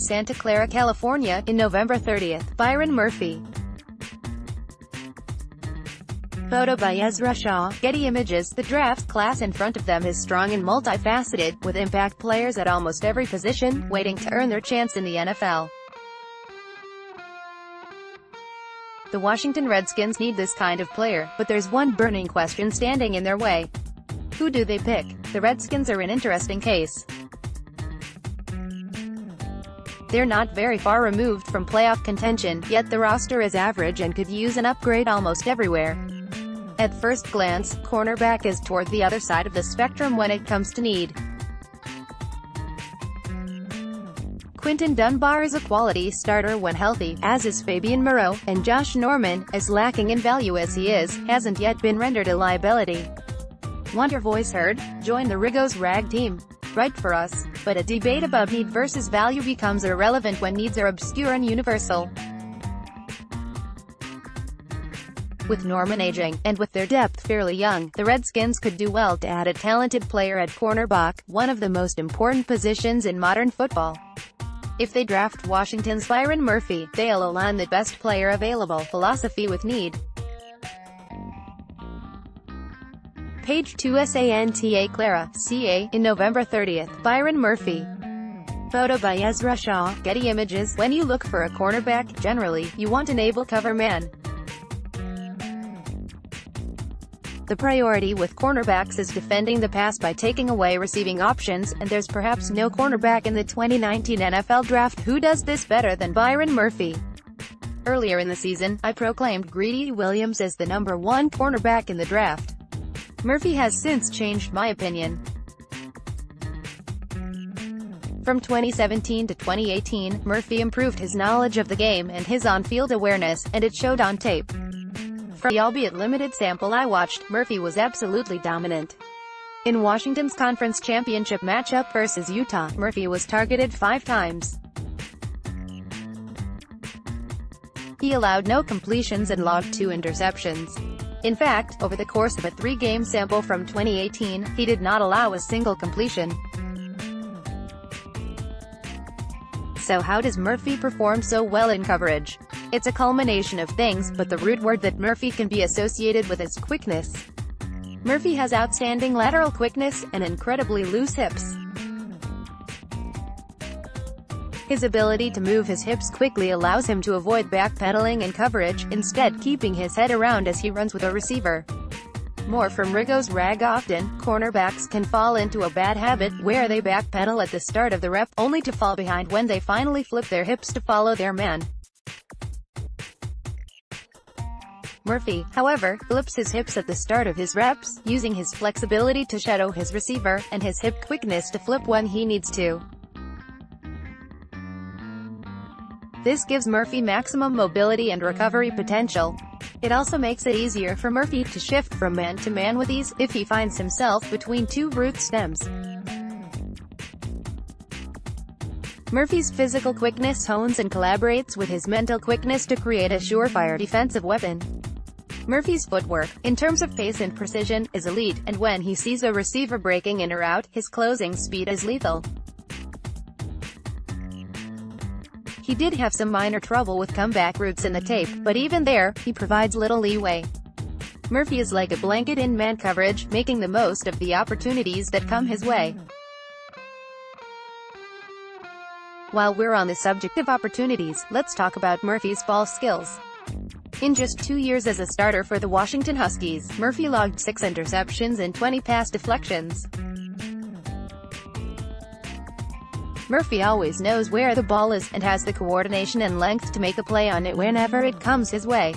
Santa Clara, California, in November 30. Byron Murphy. Photo by Ezra Shaw, Getty Images. The draft class in front of them is strong and multifaceted, with impact players at almost every position, waiting to earn their chance in the NFL. The Washington Redskins need this kind of player, but there's one burning question standing in their way. Who do they pick? The Redskins are an interesting case. They're not very far removed from playoff contention, yet the roster is average and could use an upgrade almost everywhere. At first glance, cornerback is toward the other side of the spectrum when it comes to need. Quinton Dunbar is a quality starter when healthy, as is Fabian Moreau, and Josh Norman, as lacking in value as he is, hasn't yet been rendered a liability. Want your voice heard? Join the Rigos Rag team. Write for us. But a debate about need versus value becomes irrelevant when needs are obscure and universal. With Norman aging, and with their depth fairly young, the Redskins could do well to add a talented player at cornerback, one of the most important positions in modern football. If they draft Washington's Byron Murphy, they'll align the best player available philosophy with need. Page 2 Santa Clara, CA, in November 30. Byron Murphy. Photo by Ezra Shaw, Getty Images. When you look for a cornerback, generally, you want an able cover man. The priority with cornerbacks is defending the pass by taking away receiving options, and there's perhaps no cornerback in the 2019 NFL Draft who does this better than Byron Murphy. Earlier in the season, I proclaimed Greedy Williams as the #1 cornerback in the draft. Murphy has since changed my opinion. From 2017 to 2018, Murphy improved his knowledge of the game and his on-field awareness, and it showed on tape. For the albeit limited sample I watched, Murphy was absolutely dominant. In Washington's conference championship matchup versus Utah, Murphy was targeted 5 times. He allowed no completions and logged 2 interceptions. In fact, over the course of a 3-game sample from 2018, he did not allow a single completion. So how does Murphy perform so well in coverage? It's a culmination of things, but the root word that Murphy can be associated with is quickness. Murphy has outstanding lateral quickness, and incredibly loose hips. His ability to move his hips quickly allows him to avoid backpedaling in coverage, instead keeping his head around as he runs with a receiver. More from Rigos Rag. Often, cornerbacks can fall into a bad habit, where they backpedal at the start of the rep, only to fall behind when they finally flip their hips to follow their man. Murphy, however, flips his hips at the start of his reps, using his flexibility to shadow his receiver, and his hip quickness to flip when he needs to. This gives Murphy maximum mobility and recovery potential. It also makes it easier for Murphy to shift from man to man with ease, if he finds himself between 2 root stems. Murphy's physical quickness hones and collaborates with his mental quickness to create a surefire defensive weapon. Murphy's footwork, in terms of pace and precision, is elite, and when he sees a receiver breaking in or out, his closing speed is lethal. He did have some minor trouble with comeback routes in the tape, but even there, he provides little leeway. Murphy is like a blanket in man coverage, making the most of the opportunities that come his way. While we're on the subject of opportunities, let's talk about Murphy's ball skills. In just 2 years as a starter for the Washington Huskies, Murphy logged 6 interceptions and 20 pass deflections. Murphy always knows where the ball is, and has the coordination and length to make a play on it whenever it comes his way.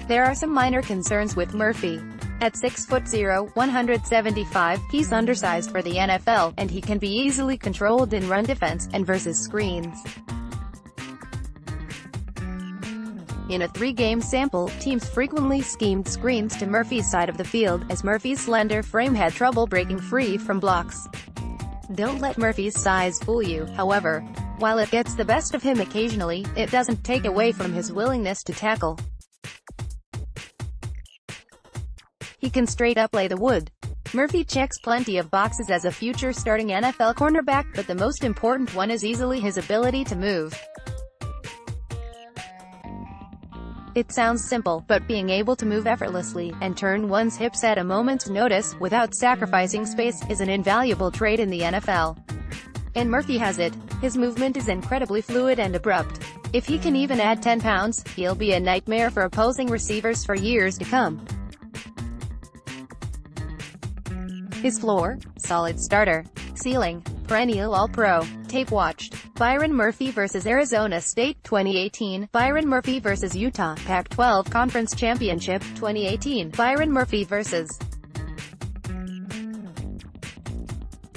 There are some minor concerns with Murphy. At 6'0", 175, he's undersized for the NFL, and he can be easily controlled in run defense, and versus screens. In a 3-game sample, teams frequently schemed screens to Murphy's side of the field, as Murphy's slender frame had trouble breaking free from blocks. Don't let Murphy's size fool you, however. While it gets the best of him occasionally, it doesn't take away from his willingness to tackle. He can straight up lay the wood. Murphy checks plenty of boxes as a future starting NFL cornerback, but the most important one is easily his ability to move. It sounds simple, but being able to move effortlessly, and turn one's hips at a moment's notice, without sacrificing space, is an invaluable trait in the NFL. And Murphy has it. His movement is incredibly fluid and abrupt. If he can even add 10 pounds, he'll be a nightmare for opposing receivers for years to come. His floor? Solid starter. Ceiling? Perennial All-Pro. Tape watched. Byron Murphy vs. Arizona State, 2018. Byron Murphy vs. Utah, Pac-12 Conference Championship, 2018. Byron Murphy vs.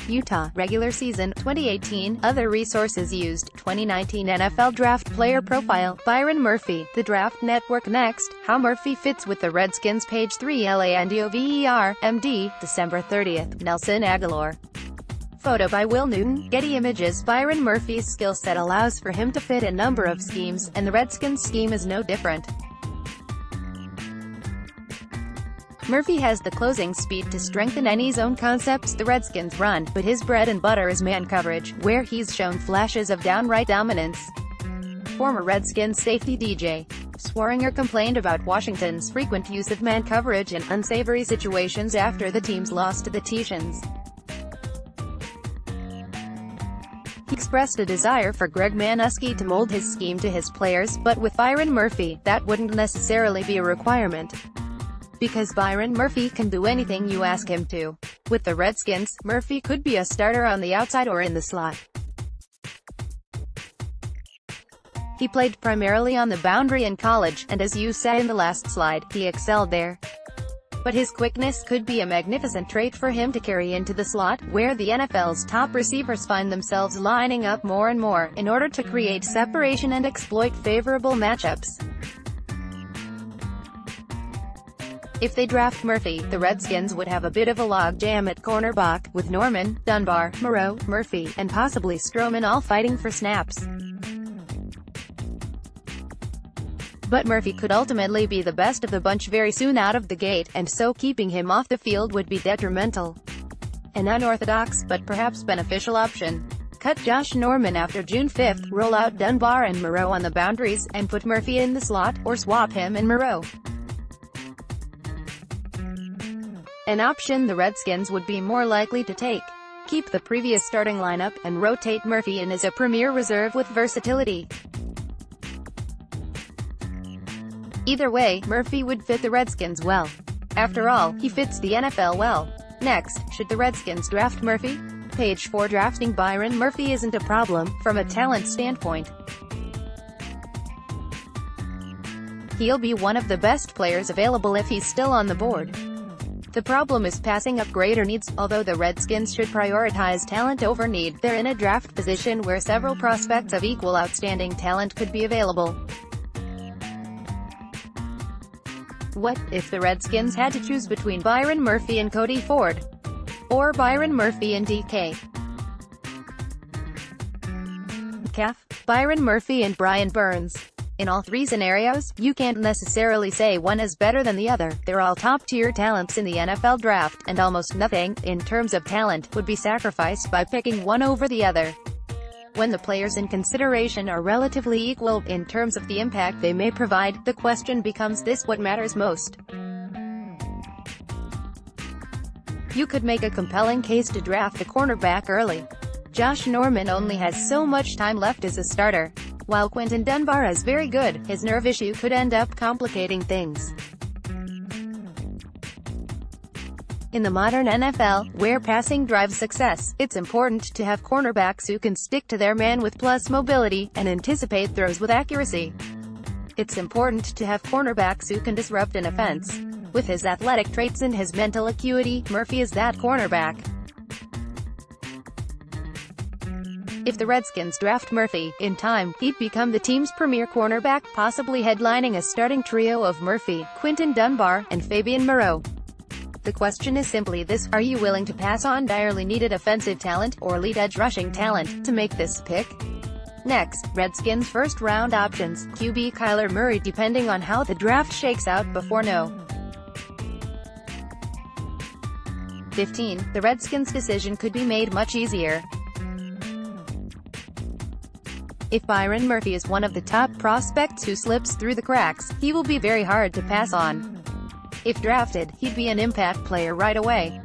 Utah, regular season, 2018. Other resources used, 2019 NFL Draft Player Profile, Byron Murphy, The Draft Network. Next, How Murphy Fits with the Redskins, page 3. LANDOVER, MD, December 30th, Nelson Aguilar. Photo by Will Newton, Getty Images. Byron Murphy's skill set allows for him to fit a number of schemes, and the Redskins' scheme is no different. Murphy has the closing speed to strengthen any zone concepts the Redskins run, but his bread and butter is man coverage, where he's shown flashes of downright dominance. Former Redskins safety DJ Swearinger complained about Washington's frequent use of man coverage in unsavory situations after the team's loss to the Titans. He expressed a desire for Greg Manuski to mold his scheme to his players, but with Byron Murphy, that wouldn't necessarily be a requirement. Because Byron Murphy can do anything you ask him to. With the Redskins, Murphy could be a starter on the outside or in the slot. He played primarily on the boundary in college, and as you saw in the last slide, he excelled there. But his quickness could be a magnificent trait for him to carry into the slot, where the NFL's top receivers find themselves lining up more and more, in order to create separation and exploit favorable matchups. If they draft Murphy, the Redskins would have a bit of a logjam at cornerback, with Norman, Dunbar, Moreau, Murphy, and possibly Stroman all fighting for snaps. But Murphy could ultimately be the best of the bunch very soon out of the gate, and so keeping him off the field would be detrimental. An unorthodox, but perhaps beneficial option. Cut Josh Norman after June 5th, roll out Dunbar and Moreau on the boundaries, and put Murphy in the slot, or swap him and Moreau. An option the Redskins would be more likely to take. Keep the previous starting lineup, and rotate Murphy in as a premier reserve with versatility. Either way, Murphy would fit the Redskins well. After all, he fits the NFL well. Next, should the Redskins draft Murphy? Page 4. Drafting Byron Murphy isn't a problem, from a talent standpoint. He'll be one of the best players available if he's still on the board. The problem is passing up greater needs. Although the Redskins should prioritize talent over need, they're in a draft position where several prospects of equal outstanding talent could be available. What if the Redskins had to choose between Byron Murphy and Cody Ford? Or Byron Murphy and DK Metcalf? Byron Murphy and Brian Burns? In all three scenarios, you can't necessarily say one is better than the other. They're all top-tier talents in the NFL draft, and almost nothing, in terms of talent, would be sacrificed by picking one over the other. When the players in consideration are relatively equal, in terms of the impact they may provide, the question becomes this: what matters most? You could make a compelling case to draft a cornerback early. Josh Norman only has so much time left as a starter. While Quinton Dunbar is very good, his nerve issue could end up complicating things. In the modern NFL, where passing drives success, it's important to have cornerbacks who can stick to their man with plus mobility, and anticipate throws with accuracy. It's important to have cornerbacks who can disrupt an offense. With his athletic traits and his mental acuity, Murphy is that cornerback. If the Redskins draft Murphy, in time, he'd become the team's premier cornerback, possibly headlining a starting trio of Murphy, Quinton Dunbar, and Fabian Moreau. The question is simply this: are you willing to pass on direly needed offensive talent, or lead edge rushing talent, to make this pick? Next, Redskins first-round options. QB Kyler Murray. Depending on how the draft shakes out before 15, the Redskins' decision could be made much easier. If Byron Murphy is one of the top prospects who slips through the cracks, he will be very hard to pass on. If drafted, he'd be an impact player right away.